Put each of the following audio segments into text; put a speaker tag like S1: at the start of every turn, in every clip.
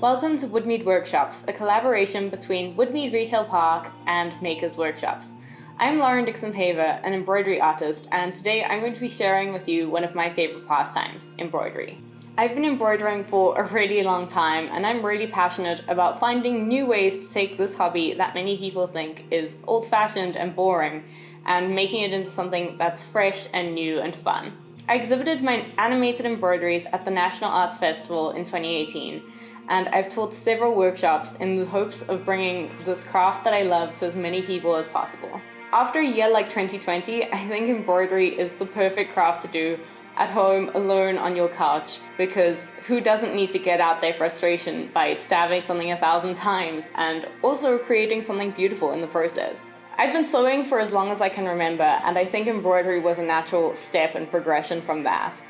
S1: Welcome to Woodmead Workshops, a collaboration between Woodmead Retail Park and Makers Workshops. I'm Lauren Dixon-Paver, an embroidery artist, and today I'm going to be sharing with you one of my favorite pastimes, embroidery. I've been embroidering for a really long time, and I'm really passionate about finding new ways to take this hobby that many people think is old-fashioned and boring, and making it into something that's fresh and new and fun. I exhibited my animated embroideries at the National Arts Festival in 2018, and I've taught several workshops in the hopes of bringing this craft that I love to as many people as possible. After a year like 2020, I think embroidery is the perfect craft to do at home alone on your couch, because who doesn't need to get out their frustration by stabbing something 1,000 times and also creating something beautiful in the process. I've been sewing for as long as I can remember, and I think embroidery was a natural step and progression from that.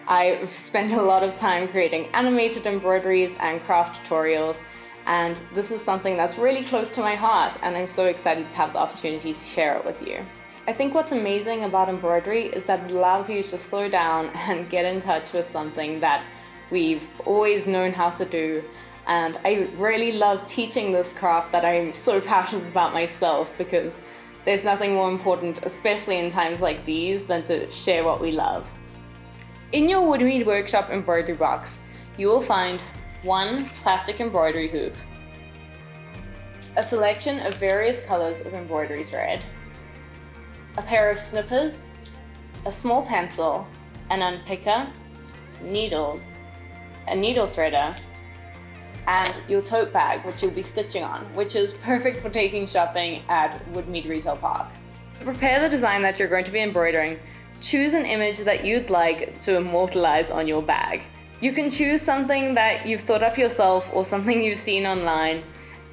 S1: I've spent a lot of time creating animated embroideries and craft tutorials, and this is something that's really close to my heart, and I'm so excited to have the opportunity to share it with you. I think what's amazing about embroidery is that it allows you to slow down and get in touch with something that we've always known how to do, and I really love teaching this craft that I'm so passionate about myself, because there's nothing more important, especially in times like these, than to share what we love. In your Woodmead Workshop embroidery box, you will find one plastic embroidery hoop, a selection of various colors of embroidery thread, a pair of snippers, a small pencil, an unpicker, needles, a needle threader, and your tote bag, which you'll be stitching on, which is perfect for taking shopping at Woodmead Retail Park. To prepare the design that you're going to be embroidering, choose an image that you'd like to immortalize on your bag. You can choose something that you've thought up yourself or something you've seen online,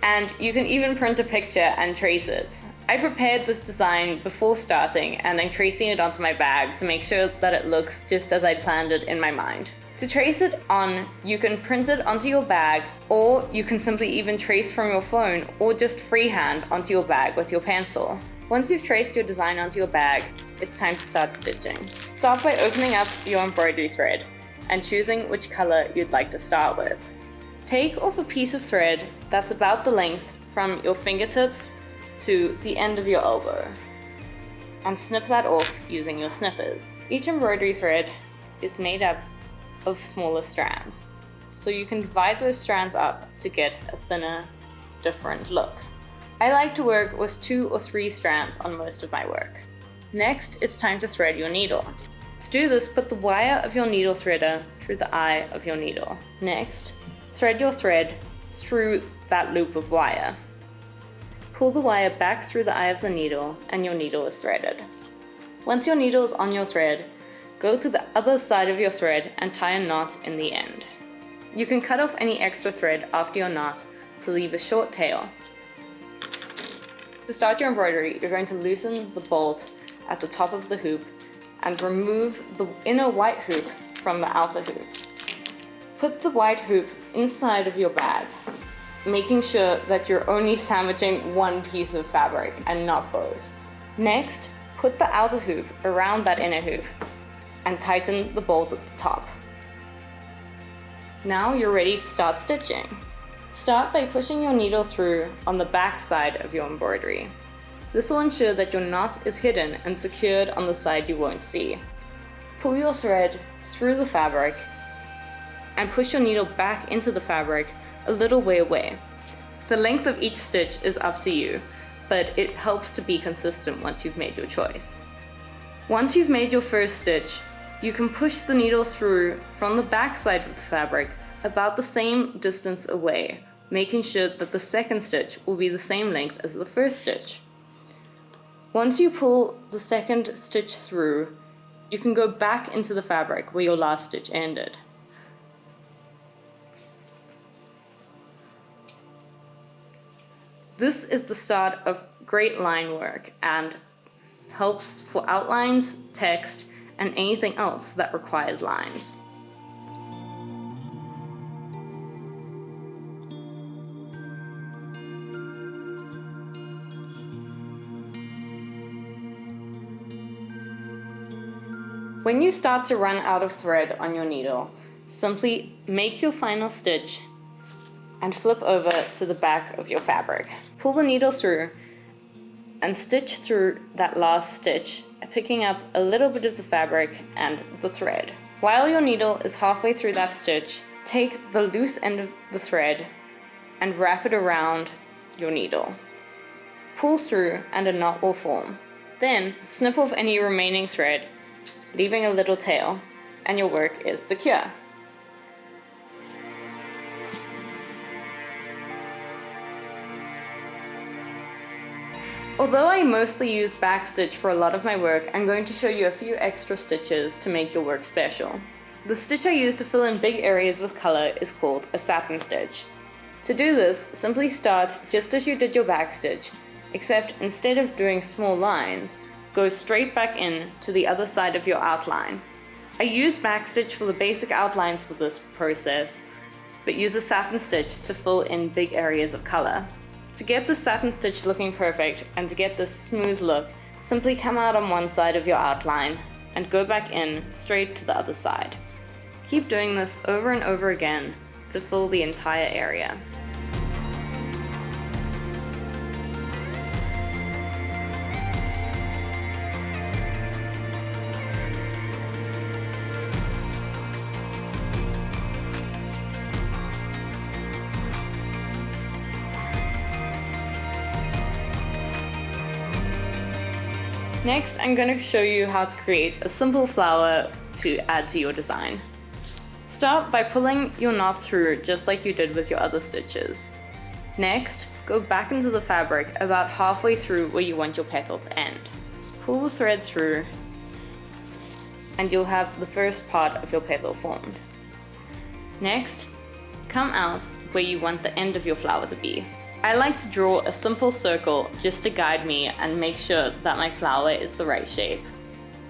S1: and you can even print a picture and trace it. I prepared this design before starting, and I'm tracing it onto my bag to make sure that it looks just as I'd planned it in my mind. To trace it on, you can print it onto your bag, or you can simply even trace from your phone or just freehand onto your bag with your pencil. Once you've traced your design onto your bag, it's time to start stitching. Start by opening up your embroidery thread and choosing which color you'd like to start with. Take off a piece of thread that's about the length from your fingertips to the end of your elbow, and snip that off using your snippers. Each embroidery thread is made up of smaller strands, so you can divide those strands up to get a thinner, different look. I like to work with 2 or 3 strands on most of my work. Next, it's time to thread your needle. To do this, put the wire of your needle threader through the eye of your needle. Next, thread your thread through that loop of wire. Pull the wire back through the eye of the needle, and your needle is threaded. Once your needle is on your thread, go to the other side of your thread and tie a knot in the end. You can cut off any extra thread after your knot to leave a short tail. To start your embroidery, you're going to loosen the bolt at the top of the hoop and remove the inner white hoop from the outer hoop. Put the white hoop inside of your bag, making sure that you're only sandwiching one piece of fabric and not both. Next, put the outer hoop around that inner hoop and tighten the bolt at the top. Now you're ready to start stitching. Start by pushing your needle through on the back side of your embroidery. This will ensure that your knot is hidden and secured on the side you won't see. Pull your thread through the fabric and push your needle back into the fabric a little way away. The length of each stitch is up to you, but it helps to be consistent once you've made your choice. Once you've made your first stitch, you can push the needle through from the back side of the fabric about the same distance away, making sure that the second stitch will be the same length as the first stitch. Once you pull the second stitch through, you can go back into the fabric where your last stitch ended. This is the start of great line work and helps for outlines, text, and anything else that requires lines. When you start to run out of thread on your needle, simply make your final stitch and flip over to the back of your fabric. Pull the needle through and stitch through that last stitch, picking up a little bit of the fabric and the thread. While your needle is halfway through that stitch, take the loose end of the thread and wrap it around your needle. Pull through and a knot will form. Then snip off any remaining thread, leaving a little tail, and your work is secure. Although I mostly use backstitch for a lot of my work, I'm going to show you a few extra stitches to make your work special. The stitch I use to fill in big areas with color is called a satin stitch. To do this, simply start just as you did your backstitch, except instead of doing small lines, go straight back in to the other side of your outline. I use backstitch for the basic outlines for this process, but use a satin stitch to fill in big areas of color. To get the satin stitch looking perfect and to get this smooth look, simply come out on one side of your outline and go back in straight to the other side. Keep doing this over and over again to fill the entire area. Next, I'm going to show you how to create a simple flower to add to your design. Start by pulling your knot through just like you did with your other stitches. Next, go back into the fabric about halfway through where you want your petal to end. Pull the thread through and you'll have the first part of your petal formed. Next, come out where you want the end of your flower to be. I like to draw a simple circle just to guide me and make sure that my flower is the right shape.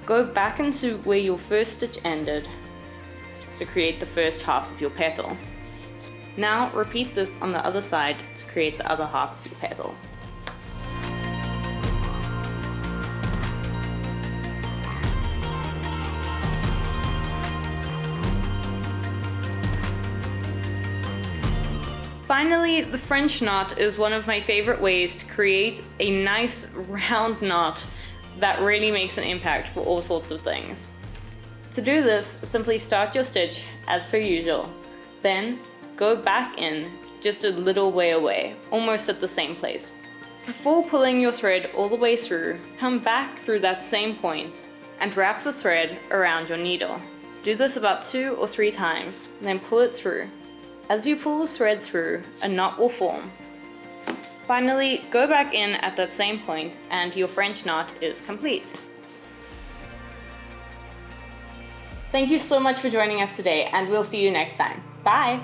S1: Go back into where your first stitch ended to create the first half of your petal. Now repeat this on the other side to create the other half of your petal. Finally, the French knot is one of my favorite ways to create a nice round knot that really makes an impact for all sorts of things. To do this, simply start your stitch as per usual, then go back in just a little way away, almost at the same place. Before pulling your thread all the way through, come back through that same point and wrap the thread around your needle. Do this about 2 or 3 times, then pull it through. As you pull the thread through, a knot will form. Finally, go back in at that same point and your French knot is complete. Thank you so much for joining us today, and we'll see you next time. Bye!